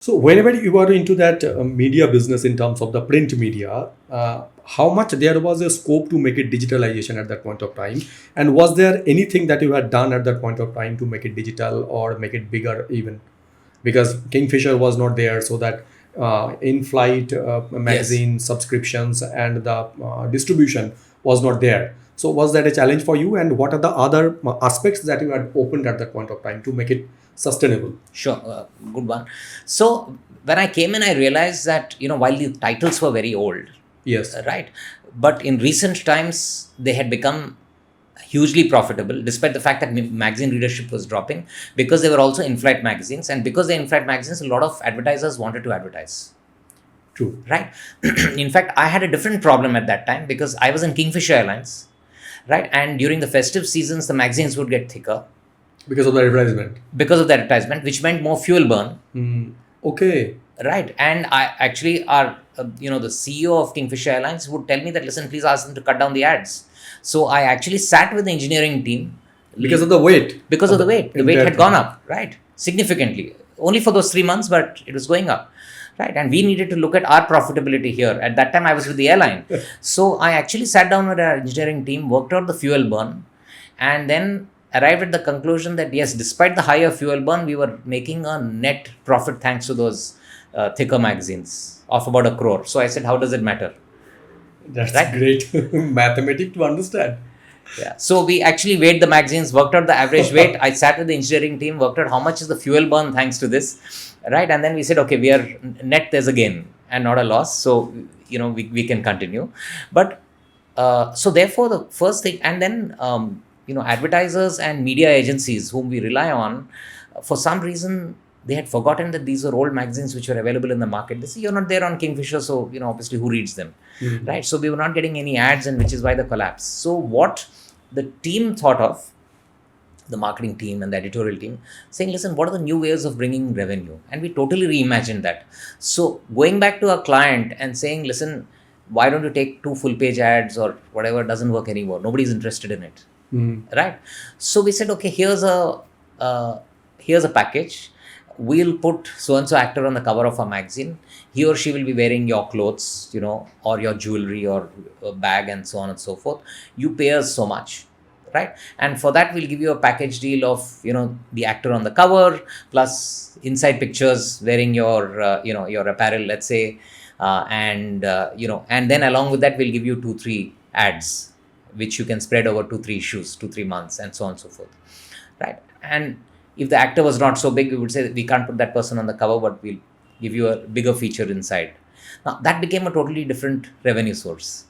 So whenever you were into that media business in terms of the print media, how much there was a scope to make it digitalization at that point of time? And was there anything that you had done at that point of time to make it digital or make it bigger even? Because Kingfisher was not there, so that in-flight Yes. magazine subscriptions and the distribution was not there. So was that a challenge for you? And what are the other aspects that you had opened at that point of time to make it sustainable? Sure, good one. So when I came in, I realized that while the titles were very old, Yes. right, but in recent times they had become hugely profitable, despite the fact that magazine readership was dropping, because they were also in-flight magazines, and because they're in-flight magazines, a lot of advertisers wanted to advertise. True. Right. In fact, I had a different problem at that time because I was in Kingfisher Airlines, right, and during the festive seasons, the magazines would get thicker Because of the advertisement. because of the advertisement, which meant more fuel burn. Okay. Right. And I actually the CEO of Kingfisher Airlines would tell me that, listen, please ask them to cut down the ads. So I actually sat with the engineering team. Because of the weight. Because of the weight. The weight entire had gone thing. up, right? Significantly. Only for those 3 months, but it was going up. Right. And we needed to look at our profitability here. At that time, I was with the airline. So I actually sat down with our engineering team, worked out the fuel burn, and then arrived at the conclusion that yes, despite the higher fuel burn, we were making a net profit thanks to those thicker magazines of about 1 crore. So I said, how does it matter? That's Right? great mathematics to understand. Yeah. So we actually weighed the magazines, worked out the average weight. I sat with the engineering team, worked out how much is the fuel burn thanks to this, right? And then we said, okay, we are net, there's a gain and not a loss. So, we can continue. But so therefore, the first thing, and then, advertisers and media agencies whom we rely on, for some reason, they had forgotten that these are old magazines which were available in the market. They say, you're not there on Kingfisher, so, obviously who reads them, right? So we were not getting any ads, and which is why the collapse. So what the team thought of, the marketing team and the editorial team, saying, listen, what are the new ways of bringing revenue? And we totally reimagined that. So going back to our client and saying, listen, why don't you take 2 full page ads or whatever, doesn't work anymore. Nobody's interested in it. Right. So we said, okay, here's a package. We'll put so and so actor on the cover of a magazine. He or she will be wearing your clothes, or your jewelry or a bag and so on and so forth. You pay us so much, right? And for that, we'll give you a package deal of, the actor on the cover plus inside pictures wearing your, your apparel, let's say, and then along with that, we'll give you 2-3 ads, which you can spread over 2-3 issues, 2-3 months, and so on and so forth, right? And if the actor was not so big, we would say that we can't put that person on the cover, but we'll give you a bigger feature inside. Now, that became a totally different revenue source.